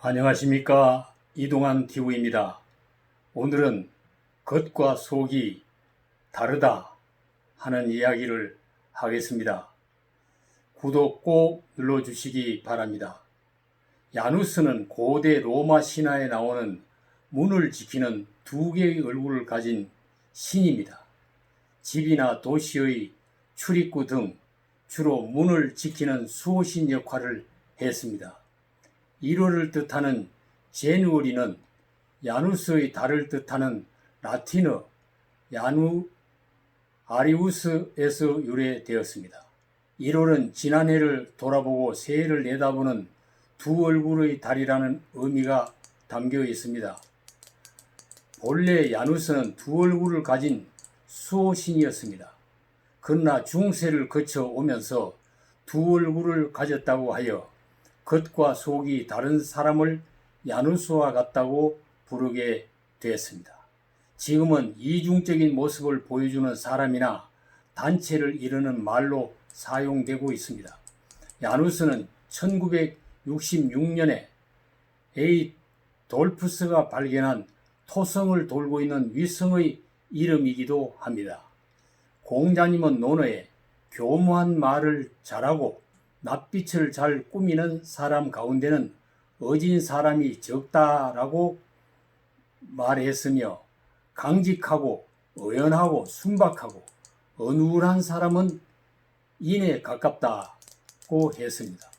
안녕하십니까, 이동환 TV입니다. 오늘은 겉과 속이 다르다 하는 이야기를 하겠습니다. 구독 꼭 눌러주시기 바랍니다. 야누스는 고대 로마 신화에 나오는 문을 지키는 두 개의 얼굴을 가진 신입니다. 집이나 도시의 출입구 등 주로 문을 지키는 수호신 역할을 했습니다. 1월을 뜻하는 제누어리는 야누스의 달을 뜻하는 라틴어 야누 아리우스에서 유래되었습니다. 1월은 지난해를 돌아보고 새해를 내다보는 두 얼굴의 달이라는 의미가 담겨 있습니다. 본래 야누스는 두 얼굴을 가진 수호신이었습니다. 그러나 중세를 거쳐 오면서 두 얼굴을 가졌다고 하여 겉과 속이 다른 사람을 야누스와 같다고 부르게 되었습니다. 지금은 이중적인 모습을 보여주는 사람이나 단체를 이르는 말로 사용되고 있습니다. 야누스는 1966년에 에이돌프스가 발견한 토성을 돌고 있는 위성의 이름이기도 합니다. 공자님은 논어에 교묘한 말을 잘하고 낯빛을 잘 꾸미는 사람 가운데는 어진 사람이 적다라고 말했으며, 강직하고 의연하고 순박하고 어눌한 사람은 인에 가깝다고 했습니다.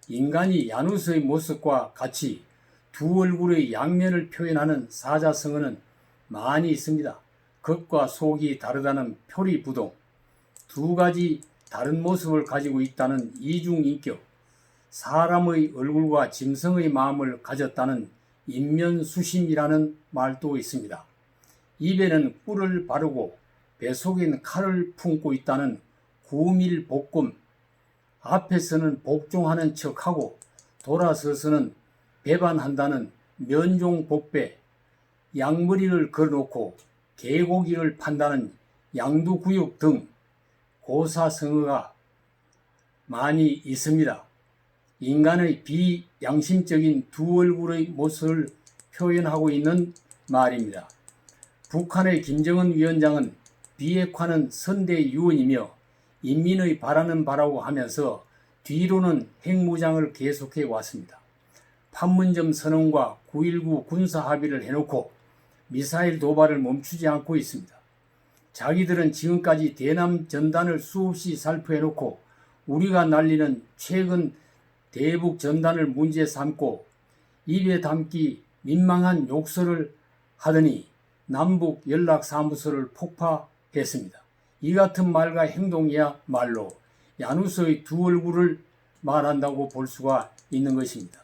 인간이 야누스의 모습과 같이 두 얼굴의 양면을 표현하는 사자성어는 많이 있습니다. 겉과 속이 다르다는 표리부동, 두 가지 다른 모습을 가지고 있다는 이중인격, 사람의 얼굴과 짐승의 마음을 가졌다는 인면수심이라는 말도 있습니다. 입에는 꿀을 바르고 뱃속엔 칼을 품고 있다는 구밀복금, 앞에서는 복종하는 척하고 돌아서서는 배반한다는 면종복배, 양머리를 걸어놓고 개고기를 판다는 양두구육 등 고사성어가 많이 있습니다. 인간의 비양심적인 두 얼굴의 모습을 표현하고 있는 말입니다. 북한의 김정은 위원장은 비핵화는 선대 유언이며 인민의 바라는 바라고 하면서 뒤로는 핵무장을 계속해 왔습니다. 판문점 선언과 9.19 군사 합의를 해놓고 미사일 도발을 멈추지 않고 있습니다. 자기들은 지금까지 대남 전단을 수없이 살포해놓고 우리가 날리는 최근 대북 전단을 문제 삼고 입에 담기 민망한 욕설을 하더니 남북 연락사무소를 폭파했습니다. 이 같은 말과 행동이야말로 야누스의 두 얼굴을 말한다고 볼 수가 있는 것입니다.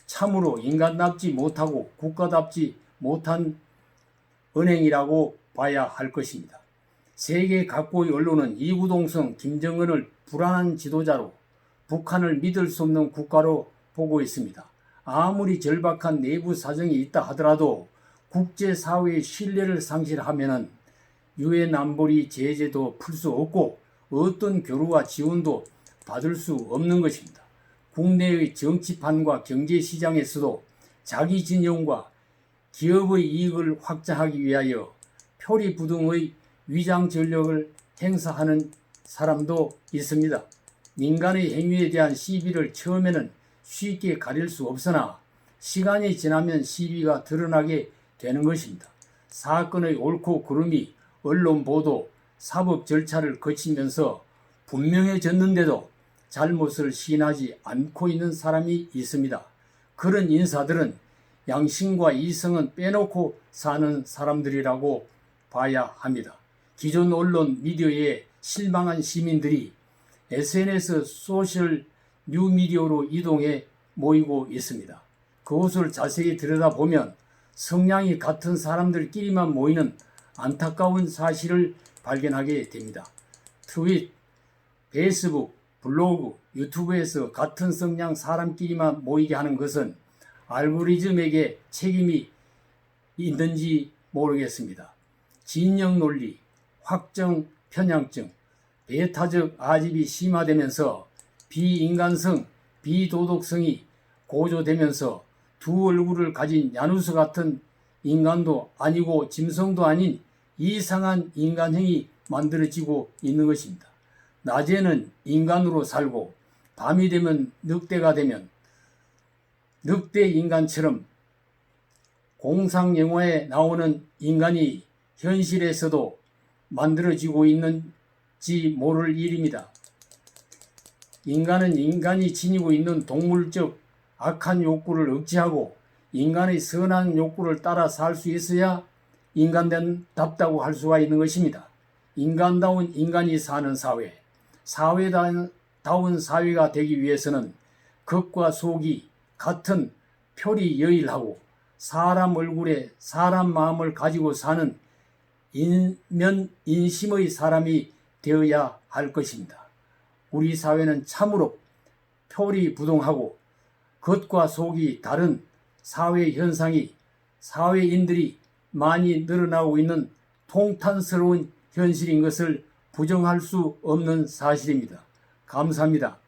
참으로 인간답지 못하고 국가답지 못한 언행이라고 봐야 할 것입니다. 세계 각국의 언론은 이구동성 김정은을 불안한 지도자로, 북한을 믿을 수 없는 국가로 보고 있습니다. 아무리 절박한 내부 사정이 있다 하더라도 국제사회의 신뢰를 상실하면 유엔 안보리 제재도 풀 수 없고 어떤 교류와 지원도 받을 수 없는 것입니다. 국내의 정치판과 경제시장에서도 자기 진영과 기업의 이익을 확장하기 위하여 표리부동의 위장 전력을 행사하는 사람도 있습니다. 민간의 행위에 대한 시비를 처음에는 쉽게 가릴 수 없으나 시간이 지나면 시비가 드러나게 되는 것입니다. 사건의 옳고 그름이 언론 보도, 사법 절차를 거치면서 분명해졌는데도 잘못을 시인하지 않고 있는 사람이 있습니다. 그런 인사들은 양심과 이성은 빼놓고 사는 사람들이라고 봐야 합니다. 기존 언론 미디어에 실망한 시민들이 SNS 소셜 뉴미디어로 이동해 모이고 있습니다. 그것을 자세히 들여다보면 성향이 같은 사람들끼리만 모이는 안타까운 사실을 발견하게 됩니다. 트윗, 페이스북, 블로그, 유튜브에서 같은 성향 사람끼리만 모이게 하는 것은 알고리즘에게 책임이 있는지 모르겠습니다. 진영 논리, 확정 편향증, 배타적 아집이 심화되면서 비인간성, 비도덕성이 고조되면서 두 얼굴을 가진 야누스 같은 인간도 아니고 짐승도 아닌 이상한 인간형이 만들어지고 있는 것입니다. 낮에는 인간으로 살고 밤이 되면 늑대가 되면 늑대 인간처럼 공상 영화에 나오는 인간이 현실에서도 만들어지고 있는지 모를 일입니다. 인간은 인간이 지니고 있는 동물적 악한 욕구를 억제하고 인간의 선한 욕구를 따라 살 수 있어야 인간답다고 할 수가 있는 것입니다. 인간다운 인간이 사는 사회, 사회다운 사회가 되기 위해서는 겉과 속이 같은 표리여일하고 사람 얼굴에 사람 마음을 가지고 사는 인심의 사람이 되어야 할 것입니다. 우리 사회는 참으로 표리부동하고 겉과 속이 다른 사회 현상이 사회인들이 많이 늘어나고 있는 통탄스러운 현실인 것을 부정할 수 없는 사실입니다. 감사합니다.